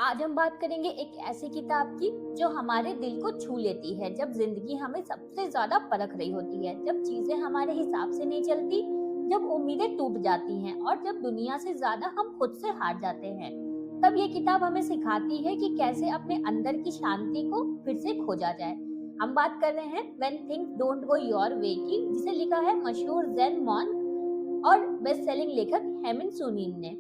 आज हम बात करेंगे एक ऐसी किताब की जो हमारे दिल को छू लेती है जब जिंदगी हमें सबसे ज्यादा परख रही होती है, जब चीजें हमारे हिसाब से नहीं चलती, जब उम्मीदें टूट जाती हैं और जब दुनिया से ज्यादा हम खुद से हार जाते हैं। तब ये किताब हमें सिखाती है कि कैसे अपने अंदर की शांति को फिर से खोजा जाए। हम बात कर रहे हैं when things don't go your वे की, जिसे लिखा है मशहूर जेन मॉन और बेस्ट सेलिंग लेखक हेमिन सुनीन ने।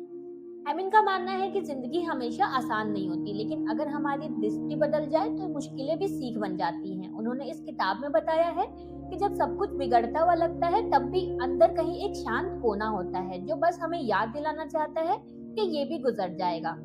हेमिन का मानना है कि जिंदगी हमेशा आसान नहीं होती, लेकिन अगर हमारी दृष्टि बदल जाए तो मुश्किलें भी सीख बन जाती हैं। उन्होंने इस किताब में बताया है कि जब सब कुछ बिगड़ता हुआ लगता है तब भी अंदर कहीं एक शांत कोना होता है जो बस हमें याद दिलाना चाहता है कि ये भी गुजर जाएगा।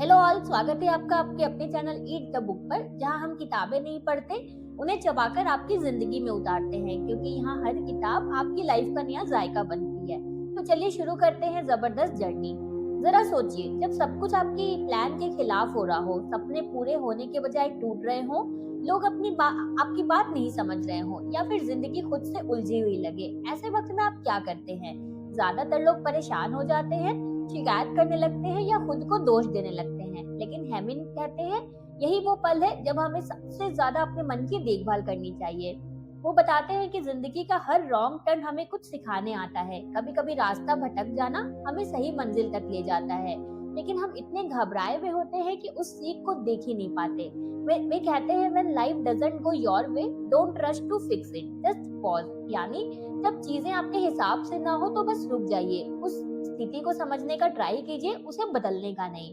हेलो ऑल, स्वागत है आपका आपके अपने चैनल ईट द बुक पर, जहां हम किताबें नहीं पढ़ते, उन्हें चबाकर आपकी जिंदगी में उतारते हैं, क्योंकि यहाँ हर किताब आपकी लाइफ का नया जायका बनती है। तो चलिए शुरू करते हैं जबरदस्त जर्नी। जरा सोचिए, जब सब कुछ आपकी प्लान के खिलाफ हो रहा हो, सपने पूरे होने के बजाय टूट रहे हो, लोग आपकी बात नहीं समझ रहे हो, या फिर जिंदगी खुद से उलझी हुई लगे, ऐसे वक्त में आप क्या करते हैं? ज्यादातर लोग परेशान हो जाते हैं, शिकायत करने लगते हैं या खुद को दोष देने लगते हैं। लेकिन हेमिन कहते हैं यही वो पल है जब हमें सबसे ज्यादा अपने मन की देखभाल करनी चाहिए। वो बताते हैं कि जिंदगी का हर रॉन्ग टर्न हमें कुछ सिखाने आता है। कभी कभी रास्ता भटक जाना हमें सही मंजिल तक ले जाता है, लेकिन हम इतने घबराए हुए होते हैं कि उस सीख को देख ही नहीं पाते। वे कहते हैं when life doesn't go your way, don't rush to fix it, just pause. यानी जब चीजें आपके हिसाब से ना हो तो बस रुक जाइए, उस स्थिति को समझने का ट्राई कीजिए, उसे बदलने का नहीं।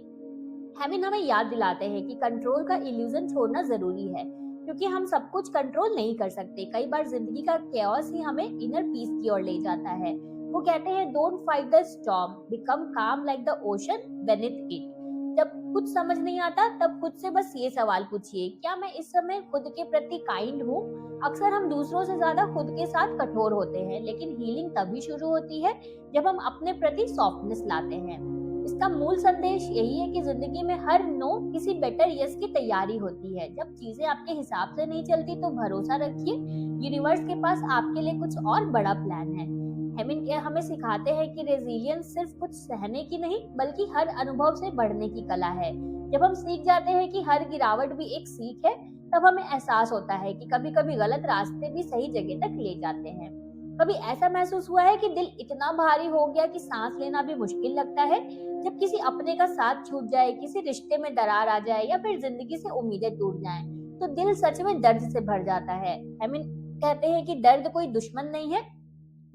हेमिन हमें याद दिलाते हैं कि कंट्रोल का इल्यूजन छोड़ना जरूरी है, क्योंकि हम सब कुछ कंट्रोल नहीं कर सकते। कई बार जिंदगी का कैओस ही हमें इनर पीस की ओर ले जाता है। वो कहते हैं don't fight the storm, become calm like the ocean beneath it. जब कुछ समझ नहीं आता तब खुद से बस ये सवाल पूछिए, क्या मैं इस समय खुद के प्रति काइंड हूँ? अक्सर हम दूसरों से ज्यादा खुद के साथ कठोर होते हैं, लेकिन हीलिंग तभी शुरू होती है जब हम अपने प्रति सॉफ्टनेस लाते हैं। इसका मूल संदेश यही है कि जिंदगी में हर नो किसी बेटर यस की तैयारी होती है। जब चीजें आपके हिसाब से नहीं चलती तो भरोसा रखिए, यूनिवर्स के पास आपके लिए कुछ और बड़ा प्लान है। हेमिन के हमें सिखाते हैं कि रेजिलियंस सिर्फ कुछ सहने की नहीं, बल्कि हर अनुभव से बढ़ने की कला है। जब हम सीख जाते हैं कि हर गिरावट भी एक सीख है, तब हमें एहसास होता है कि कभी कभी गलत रास्ते भी सही जगह तक ले जाते हैं। कभी ऐसा महसूस हुआ है कि दिल इतना भारी हो गया कि सांस लेना भी मुश्किल लगता है? जब किसी अपने का साथ छूट जाए, किसी रिश्ते में दरार आ जाए या फिर जिंदगी से उम्मीदें टूट जाएं, तो दिल सच में दर्द से भर जाता है। हेमिन कहते हैं कि दर्द कोई दुश्मन नहीं है,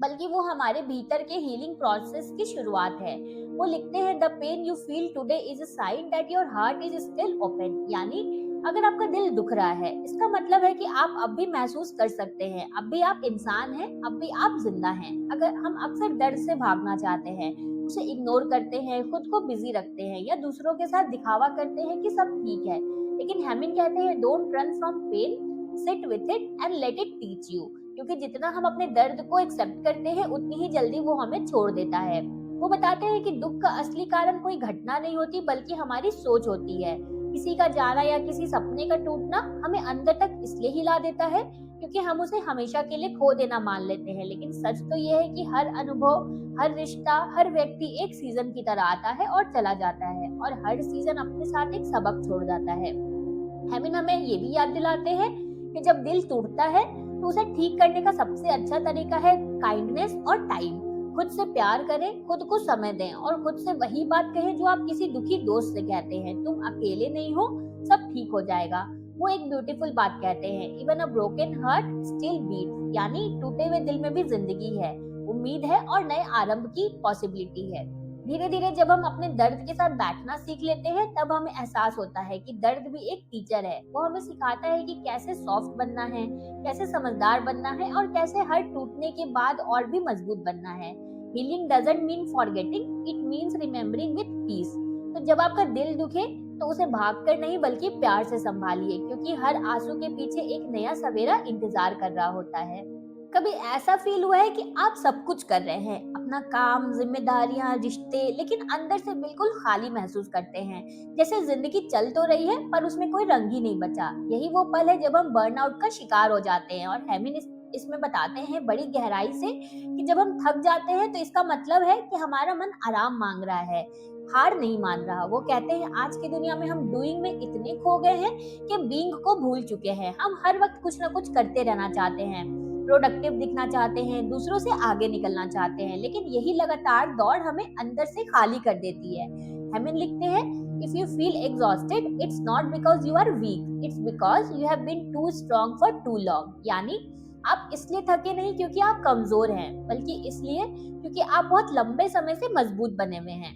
बल्कि वो हमारे भीतर के हीलिंग प्रोसेस की शुरुआत है। वो लिखते हैं the pain you feel today is a sign that your heart is still open. यानी अगर आपका दिल दुख रहा है, इसका मतलब है कि आप अब भी महसूस कर सकते हैं, अब भी आप इंसान हैं, अब भी आप जिंदा हैं। अगर हम अक्सर दर्द से भागना चाहते हैं, उसे इग्नोर करते हैं, खुद को बिजी रखते हैं या दूसरों के साथ दिखावा करते हैं कि सब ठीक है, लेकिन हेमिन कहते हैं don't run from pain, sit with it and let it teach you. क्योंकि जितना हम अपने दर्द को एक्सेप्ट करते हैं, उतनी ही जल्दी वो हमें छोड़ देता है। वो बताते हैं कि दुख का असली कारण कोई घटना नहीं होती, बल्कि हमारी सोच होती है। किसी का जाना या किसी सपने का टूटना हमें अंदर तक इसलिए हिला देता है क्योंकि हम उसे हमेशा के लिए खो देना मान लेते हैं। लेकिन सच तो ये है कि हर अनुभव, हर रिश्ता, हर व्यक्ति एक सीजन की तरह आता है और चला जाता है, और हर सीजन अपने साथ एक सबक छोड़ जाता है। हेमिन हमें ये भी याद दिलाते हैं कि जब दिल टूटता है तो उसे ठीक करने का सबसे अच्छा तरीका है काइंडनेस और टाइम। खुद से प्यार करें, खुद को समय दें और खुद से वही बात कहें जो आप किसी दुखी दोस्त से कहते हैं, तुम अकेले नहीं हो, सब ठीक हो जाएगा। वो एक ब्यूटीफुल बात कहते हैं, even a broken heart still beats. यानी टूटे हुए दिल में भी जिंदगी है, उम्मीद है और नए आरंभ की पॉसिबिलिटी है। धीरे धीरे जब हम अपने दर्द के साथ बैठना सीख लेते हैं, तब हमें एहसास होता है कि दर्द भी एक टीचर है। वो हमें सिखाता है कि कैसे सॉफ्ट बनना है, कैसे समझदार बनना है और कैसे हर टूटने के बाद और भी मजबूत बनना है। Healing doesn't mean forgetting, it means remembering with piece. तो जब आपका दिल दुखे तो उसे भागकर नहीं बल्कि प्यार से संभालिए, क्योंकि हर आंसू के पीछे एक नया सवेरा इंतजार कर रहा होता है। कभी ऐसा फील हुआ है कि आप सब कुछ कर रहे हैं, अपना काम, जिम्मेदारियां, रिश्ते, लेकिन अंदर से बिल्कुल खाली महसूस करते हैं, जैसे जिंदगी चल तो रही है पर उसमें कोई रंग ही नहीं बचा? यही वो पल है जब हम बर्नआउट का शिकार हो जाते हैं। और हेमिन इसमें बताते हैं बड़ी गहराई से कि जब हम थक जाते हैं तो इसका मतलब है कि हमारा मन आराम मांग रहा है। हार नहीं मान रहा। वो कहते हैं आज की दुनिया में हम डूइंग में इतने खो गए हैं कि बीइंग को भूल चुके हैं। हम हर वक्त कुछ ना कुछ करते रहना चाहते हैं, प्रोडक्टिव दिखना चाहते हैं, दूसरों से आगे निकलना चाहते हैं, लेकिन यही लगातार दौड़ हमें अंदर से खाली कर देती है। हेमिन लिखते हैं, if you feel exhausted it's not because you are weak, it's because you have been too strong for too long. यानी आप इसलिए थके नहीं क्योंकि आप कमजोर हैं, बल्कि इसलिए क्योंकि आप बहुत लंबे समय से मजबूत बने हुए हैं।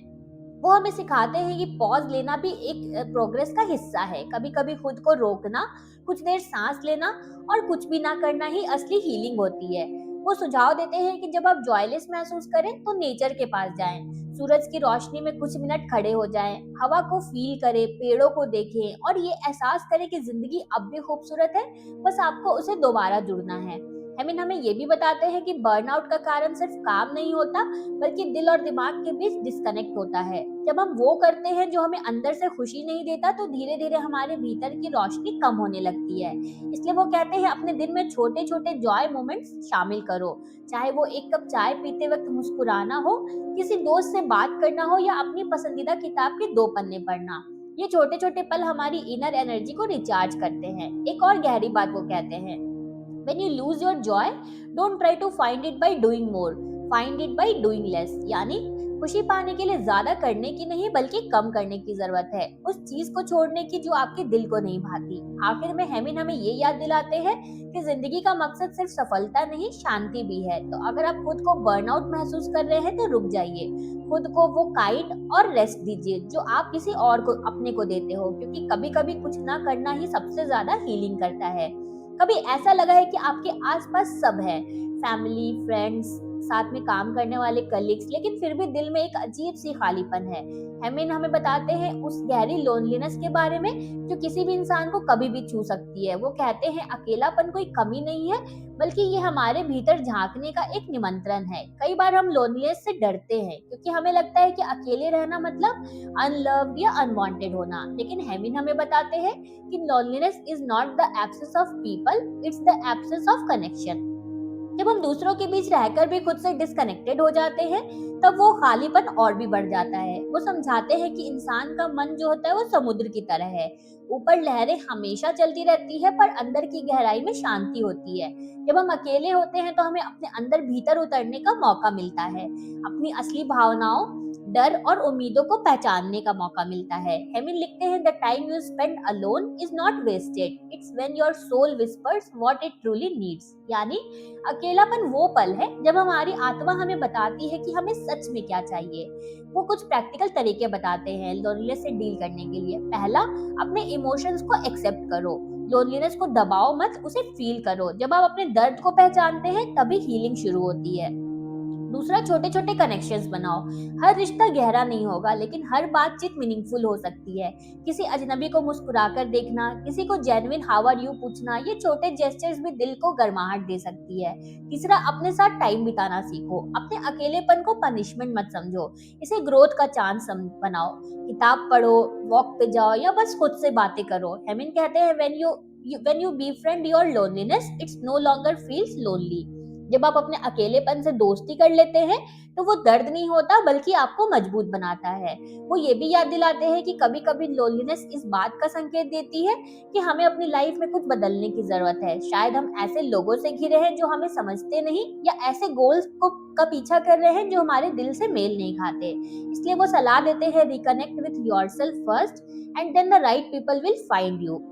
वो हमें सिखाते हैं कि पॉज लेना भी एक प्रोग्रेस का हिस्सा है। कभी कभी खुद को रोकना, कुछ देर सांस लेना और कुछ भी ना करना ही असली हीलिंग होती है। वो सुझाव देते हैं कि जब आप जॉयलेस महसूस करें तो नेचर के पास जाएं, सूरज की रोशनी में कुछ मिनट खड़े हो जाएं, हवा को फील करें, पेड़ों को देखें और ये एहसास करें कि जिंदगी अब भी खूबसूरत है, बस आपको उसे दोबारा जुड़ना है। हेमिन हमें ये भी बताते हैं कि बर्नआउट का कारण सिर्फ काम नहीं होता, बल्कि दिल और दिमाग के बीच डिस्कनेक्ट होता है। जब हम वो करते हैं जो हमें अंदर से खुशी नहीं देता, तो धीरे धीरे हमारे भीतर की रोशनी कम होने लगती है। इसलिए वो कहते हैं अपने दिन में छोटे छोटे जॉय मोमेंट्स शामिल करो, चाहे वो एक कप चाय पीते वक्त मुस्कुराना हो, किसी दोस्त से बात करना हो या अपनी पसंदीदा किताब के 2 पन्ने पढ़ना। ये छोटे छोटे पल हमारी इनर एनर्जी को रिचार्ज करते हैं। एक और गहरी बात वो कहते हैं, when you lose your joy, don't try to find it by doing more, find it by doing less। यानी खुशी पाने के लिए ज्यादा करने की नहीं, बल्कि कम करने की जरूरत है, उस चीज को छोड़ने की जो आपके दिल को नहीं भाती। आखिर में हेमिन हमें ये याद दिलाते हैं कि जिंदगी का मकसद सिर्फ सफलता नहीं, शांति भी है। तो अगर आप खुद को बर्नआउट महसूस कर रहे हैं तो रुक जाइए, खुद को वो काइंड और रेस्ट दीजिए जो आप किसी और को अपने को देते हो, क्योंकि कभी कभी कुछ ना करना ही सबसे ज्यादा हीलिंग करता है। कभी ऐसा लगा है कि आपके आसपास सब है, फैमिली, फ्रेंड्स, साथ में काम करने वाले कलीग्स, लेकिन फिर भी दिल में एक अजीब सी खालीपन है। हेमिन हमें बताते हैं उस गहरी लोनलीनेस के बारे में जो किसी भी इंसान को कभी भी छू सकती है। वो कहते हैं अकेलापन कोई कमी नहीं है, बल्कि ये हमारे भीतर झांकने का एक निमंत्रण है। कई बार हम लोनलीनेस से डरते हैं क्योंकि हमें लगता है कि अकेले रहना मतलब अनलव्ड या अनवांटेड होना, लेकिन हेमिन हमें बताते हैं कि loneliness is not the absence of people, it's the absence of connection। जब हम दूसरों के बीच रहकर भी खुद से डिस्कनेक्टेड हो जाते हैं, तब वो खालीपन और भी बढ़ जाता है। वो समझाते हैं कि इंसान का मन जो होता है वो समुद्र की तरह है, ऊपर लहरें हमेशा चलती रहती है, पर अंदर की गहराई में शांति होती है। जब हम अकेले होते हैं तो हमें अपने अंदर भीतर उतरने का मौका मिलता है, अपनी असली भावनाओं, डर और उम्मीदों को पहचानने का मौका मिलता है। हेमिन लिखते हैं, the time you spend alone is not wasted, it's when your soul whispers what it truly needs. यानी अकेलापन वो पल है जब हमारी आत्मा हमें बताती है कि हमें सच में क्या चाहिए। वो कुछ प्रैक्टिकल तरीके बताते हैं लोनलीनेस से डील करने के लिए। पहला, अपने इमोशंस को एक्सेप्ट करो, लोनलीनेस को दबाओ मत, उसे फील करो। जब आप अपने दर्द को पहचानते हैं तभी हीलिंग शुरू होती है। दूसरा, छोटे छोटे कनेक्शंस बनाओ। हर रिश्ता गहरा नहीं होगा, लेकिन हर बातचीत मीनिंगफुल हो सकती है। किसी अजनबी को मुस्कुराकर देखना, किसी को जेन्युइन हाउ आर यू पूछना, ये छोटे जेस्चर्स भी दिल को गर्माहट दे सकती है। तीसरा, अपने साथ टाइम बिताना सीखो। अपने अकेलेपन को पनिशमेंट मत समझो, इसे ग्रोथ का चांस बनाओ। किताब पढ़ो, वॉक पे जाओ या बस खुद से बातें करो। हेमिन कहते हैं, when you befriend your loneliness, it's no longer feels lonely। जब आप अपने अकेलेपन से दोस्ती कर लेते हैं तो वो दर्द नहीं होता, बल्कि आपको मजबूत बनाता है। वो ये भी याद दिलाते हैं कि कभी कभी लोनलीनेस इस बात का संकेत देती है कि हमें अपनी लाइफ में कुछ बदलने की जरूरत है। शायद हम ऐसे लोगों से घिरे हैं जो हमें समझते नहीं, या ऐसे गोल्स का पीछा कर रहे हैं जो हमारे दिल से मेल नहीं खाते। इसलिए वो सलाह देते हैं, reconnect with yourself first and then the right people will find you.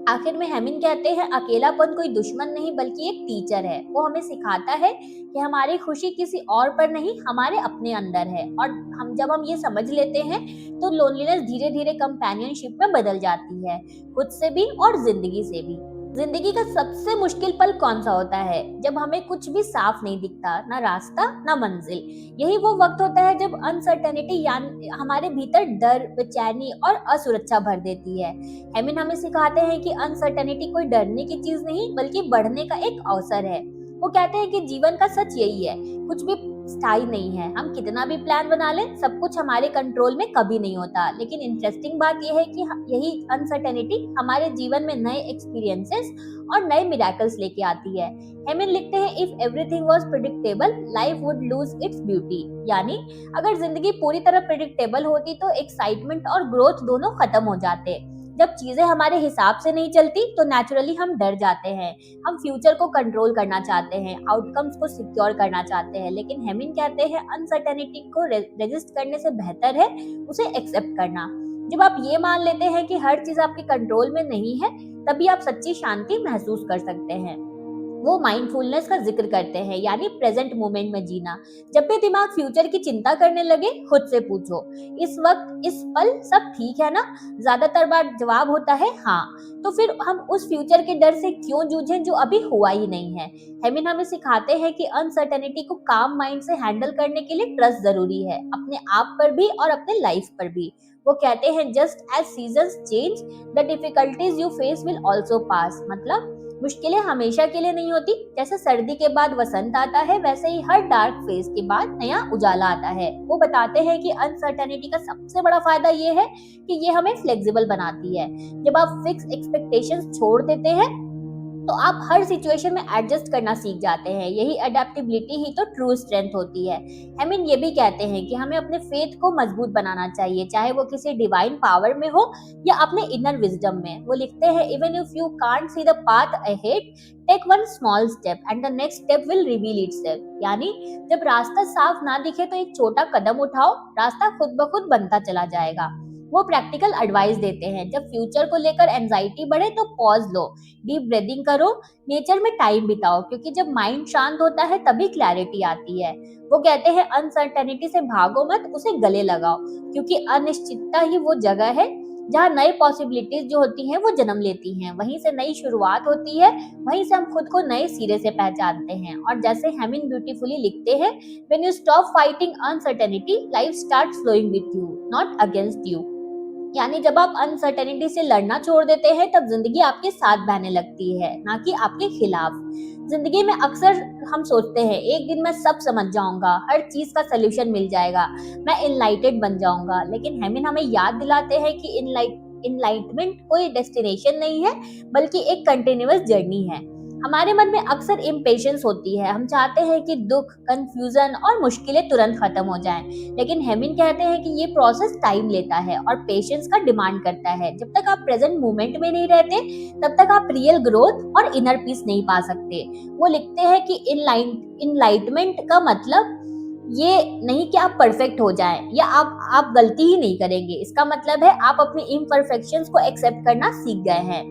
आखिर में हेमिन कहते हैं, अकेलापन कोई दुश्मन नहीं बल्कि एक टीचर है। वो हमें सिखाता है कि हमारी खुशी किसी और पर नहीं, हमारे अपने अंदर है। और जब हम ये समझ लेते हैं तो लोनलीनेस धीरे धीरे कंपेनियनशिप में बदल जाती है, खुद से भी और जिंदगी से भी। जिंदगी का सबसे मुश्किल पल कौन सा होता है? जब हमें कुछ भी साफ नहीं दिखता, ना रास्ता ना मंजिल। यही वो वक्त होता है जब अनसर्टेनिटी यानी हमारे भीतर डर, बेचैनी और असुरक्षा भर देती है। हेमिन हमें सिखाते हैं कि अनसर्टेनिटी कोई डरने की चीज नहीं, बल्कि बढ़ने का एक अवसर है। वो कहते हैं कि जीवन का सच यही है, कुछ भी स्थायी नहीं है। हम कितना भी प्लान बना लें, सब कुछ हमारे कंट्रोल में कभी नहीं होता। लेकिन इंटरेस्टिंग बात यह है कि यही अनसर्टेनिटी हमारे जीवन में नए एक्सपीरियंसेस और नए मिरेकल्स लेके आती है। हेमिन लिखते हैं, if everything was predictable life would lose its beauty. यानी अगर जिंदगी पूरी तरह प्रेडिक्टेबल होती तो एक्साइटमेंट और ग्रोथ दोनों खत्म हो जाते। जब चीजें हमारे हिसाब से नहीं चलती तो नेचुरली हम डर जाते हैं। हम फ्यूचर को कंट्रोल करना चाहते हैं, आउटकम्स को सिक्योर करना चाहते हैं। लेकिन हेमिन कहते हैं, अनसर्टेनिटी को रेजिस्ट करने से बेहतर है उसे एक्सेप्ट करना। जब आप ये मान लेते हैं कि हर चीज आपके कंट्रोल में नहीं है, तभी आप सच्ची शांति महसूस कर सकते हैं। वो माइंडफुलनेस का जिक्र करते हैं, यानी प्रेजेंट मोमेंट में जीना। जब भी दिमाग फ्यूचर की चिंता करने लगे, खुद से पूछो, इस वक्त इस पल सब ठीक है ना? ज्यादातर बार जवाब होता है हाँ। तो फिर हम उस फ्यूचर के डर से क्यों जूझें जो अभी हुआ ही नहीं है? हेमिन हमें सिखाते हैं कि अनसर्टेनिटी को काम माइंड से हैंडल करने के लिए ट्रस्ट जरूरी है, अपने आप पर भी और अपने लाइफ पर भी। वो कहते हैं, just as seasons change the difficulties you face will also pass. मतलब मुश्किलें हमेशा के लिए नहीं होती। जैसे सर्दी के बाद वसंत आता है, वैसे ही हर डार्क फेज के बाद नया उजाला आता है। वो बताते हैं कि अनसर्टेनिटी का सबसे बड़ा फायदा ये है कि ये हमें फ्लेक्सिबल बनाती है। जब आप फिक्स एक्सपेक्टेशंस छोड़ देते हैं तो आप हर सिचुएशन में एडजस्ट करना सीख जाते हैं। यही अडेप्टेबिलिटी ही तो ट्रू स्ट्रेंथ होती है। हेमिन ये भी कहते हैं कि हमें अपने फेथ को मजबूत बनाना चाहिए, चाहे वो किसी डिवाइन पावर में हो या अपने इनर विजडम में। वो लिखते हैं, even if you can't see the path ahead, take one small step and the next step will reveal itself. यानी जब रास्ता साफ ना दिखे तो एक छोटा कदम उठाओ, रास्ता खुद ब खुद बनता चला जाएगा। वो प्रैक्टिकल एडवाइस देते हैं, जब फ्यूचर को लेकर एंजाइटी बढ़े तो पॉज लो, डीप ब्रीदिंग करो, नेचर में टाइम बिताओ, क्योंकि जब माइंड शांत होता है तभी क्लैरिटी आती है। वो कहते हैं, अनसर्टेनिटी से भागो मत, उसे गले लगाओ, क्योंकि अनिश्चितता ही वो जगह है जहाँ नई पॉसिबिलिटीज जो होती हैं वो जन्म लेती हैं। वहीं से नई शुरुआत होती है, वहीं से हम खुद को नए सिरे से पहचानते हैं। और जैसे हेमिन ब्यूटीफुली लिखते हैं, when you stop fighting uncertainty, life starts flowing with you, not against you. यानी जब आप अनसर्टेनिटी से लड़ना छोड़ देते हैं, तब जिंदगी आपके साथ बहने लगती है, ना कि आपके खिलाफ। जिंदगी में अक्सर हम सोचते हैं, एक दिन मैं सब समझ जाऊंगा, हर चीज का सोल्यूशन मिल जाएगा, मैं इनलाइटेड बन जाऊंगा। लेकिन हेमिन हमें याद दिलाते हैं कि इनलाइटमेंट कोई डेस्टिनेशन नहीं है, बल्कि एक कंटिन्यूअस जर्नी है। हमारे मन में अक्सर इम्पेशंस होती है, हम चाहते हैं कि दुख, कंफ्यूजन और मुश्किलें तुरंत खत्म हो जाएं। लेकिन हेमिन कहते हैं कि ये प्रोसेस टाइम लेता है और पेशेंस का डिमांड करता है। जब तक आप प्रेजेंट मोमेंट में नहीं रहते, तब तक आप रियल ग्रोथ और इनर पीस नहीं पा सकते। वो लिखते हैं कि इनलाइटमेंट का मतलब ये नहीं कि आप परफेक्ट हो जाएं या आप गलती ही नहीं करेंगे। इसका मतलब है आप अपनी इम्परफेक्शंस को एक्सेप्ट करना सीख गए हैं।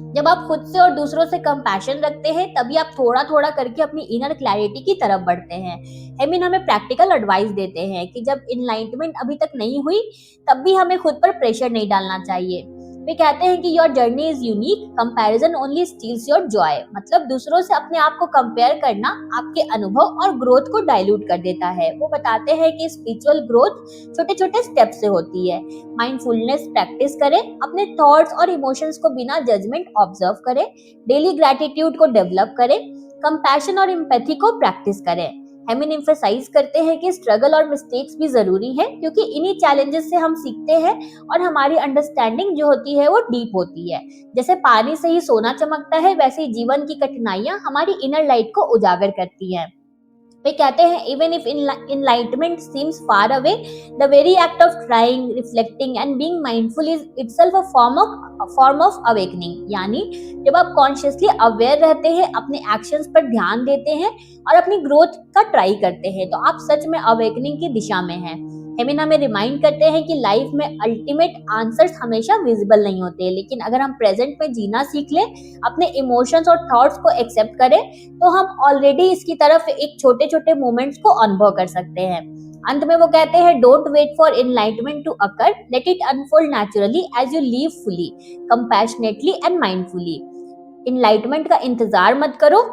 जब आप खुद से और दूसरों से कंपैशन रखते हैं, तभी आप थोड़ा थोड़ा करके अपनी इनर क्लैरिटी की तरफ बढ़ते हैं। हेमिन हमें प्रैक्टिकल एडवाइस देते हैं कि जब इनलाइटमेंट अभी तक नहीं हुई, तब भी हमें खुद पर प्रेशर नहीं डालना चाहिए। वे कहते हैं कि your journey is unique, comparison only steals your joy. मतलब दूसरों से अपने आप को कंपेयर करना आपके अनुभव और ग्रोथ को डाइल्यूट कर देता है। वो बताते हैं कि स्पिरिचुअल ग्रोथ छोटे छोटे स्टेप से होती है। माइंडफुलनेस प्रैक्टिस करें, अपने थॉट्स और इमोशंस को बिना जजमेंट ऑब्जर्व करें, डेली ग्रैटिट्यूड को डेवलप करें, कंपैशन और एम्पैथी को प्रैक्टिस करें। हेमिन एम्फसाइज करते हैं कि स्ट्रगल और मिस्टेक्स भी जरूरी है, क्योंकि इन्हीं चैलेंजेस से हम सीखते हैं और हमारी अंडरस्टैंडिंग जो होती है वो डीप होती है। जैसे पानी से ही सोना चमकता है, वैसे ही जीवन की कठिनाइयां हमारी इनर लाइट को उजागर करती हैं। वे कहते हैं, even if enlightenment seems far away, the very act of trying, reflecting and being mindful is itself a form of awakening। यानी जब आप कॉन्शियसली अवेयर रहते हैं, अपने एक्शंस पर ध्यान देते हैं और अपनी ग्रोथ का ट्राई करते हैं, तो आप सच में अवेकनिंग की दिशा में हैं। हेमिन हमें रिमाइंड करते हैं कि लाइफ में अल्टीमेट आंसर्स हमेशा विजिबल नहीं होते, लेकिन अगर हम प्रेजेंट में जीना सीख लें, अपने इमोशंस और थॉट्स को एक्सेप्ट करें, तो हम ऑलरेडी इसकी तरफ एक छोटे छोटे मोमेंट्स को अनुभव कर सकते हैं। अंत में वो कहते हैं, don't wait for enlightenment to occur, let it unfold naturally as you live fully, compassionately and mindfully. Enlightenment का इंतजार मत करो,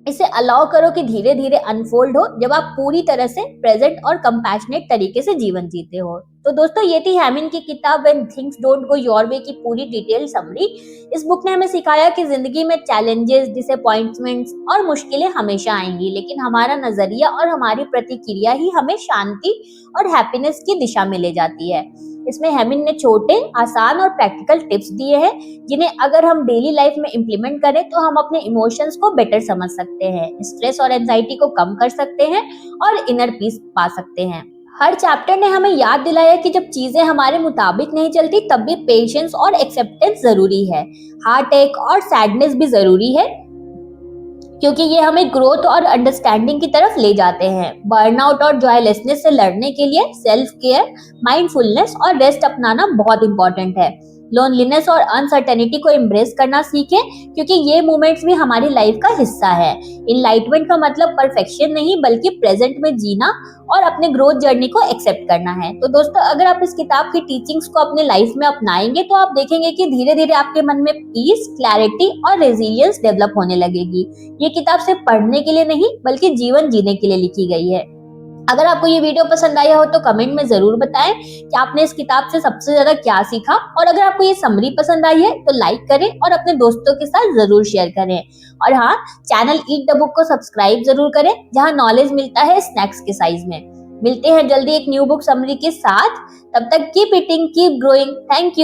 इसे अलाउ करो कि धीरे धीरे अनफोल्ड हो, जब आप पूरी तरह से प्रेजेंट और कंपैशनेट तरीके से जीवन जीते हो। तो दोस्तों ये थी हेमिन की किताब when things don't go your वे की पूरी डिटेल समरी। इस बुक ने हमें सिखाया कि जिंदगी में चैलेंजेस, डिसअपॉइंटमेंट्स और मुश्किलें हमेशा आएंगी, लेकिन हमारा नजरिया और हमारी प्रतिक्रिया ही हमें शांति और हैप्पीनेस की दिशा में ले जाती है। इसमें हेमिन ने छोटे, आसान और प्रैक्टिकल टिप्स दिए हैं जिन्हें अगर हम डेली लाइफ में इम्प्लीमेंट करें तो हम अपने इमोशंस को बेटर समझ सकते हैं, स्ट्रेस और एंजाइटी को कम कर सकते हैं और इनर पीस पा सकते हैं। हर चैप्टर ने हमें याद दिलाया कि जब चीजें हमारे मुताबिक नहीं चलती तब भी पेशेंस और एक्सेप्टेंस जरूरी है। हार्ट अटैक और सैडनेस भी जरूरी है क्योंकि ये हमें ग्रोथ और अंडरस्टैंडिंग की तरफ ले जाते हैं। बर्नआउट और जॉयलेसनेस से लड़ने के लिए सेल्फ केयर, माइंडफुलनेस और रेस्ट अपनाना बहुत इंपॉर्टेंट है। लोनलीनेस और अनसर्टेनिटी को एम्ब्रेस करना सीखें क्योंकि ये मोमेंट्स भी हमारी लाइफ का हिस्सा है। इनलाइटमेंट का मतलब परफेक्शन नहीं बल्कि प्रेजेंट में जीना और अपने ग्रोथ जर्नी को एक्सेप्ट करना है। तो दोस्तों अगर आप इस किताब की टीचिंग्स को अपने लाइफ में अपनाएंगे तो आप देखेंगे कि धीरे धीरे आपके मन में पीस, क्लैरिटी और रेजिलियंस डेवलप होने लगेगी। ये किताब सिर्फ पढ़ने के लिए नहीं बल्कि जीवन जीने के लिए लिखी गई है। अगर आपको ये वीडियो पसंद आया हो तो कमेंट में जरूर बताएं कि आपने इस किताब से सबसे ज्यादा क्या सीखा, और अगर आपको ये समरी पसंद आई है तो लाइक करें और अपने दोस्तों के साथ जरूर शेयर करें। और हाँ, चैनल ईट द बुक को सब्सक्राइब जरूर करें जहां नॉलेज मिलता है स्नैक्स के साइज में। मिलते हैं जल्दी एक न्यू बुक समरी के साथ। तब तक keep eating, keep growing. Thank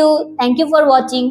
you for watching.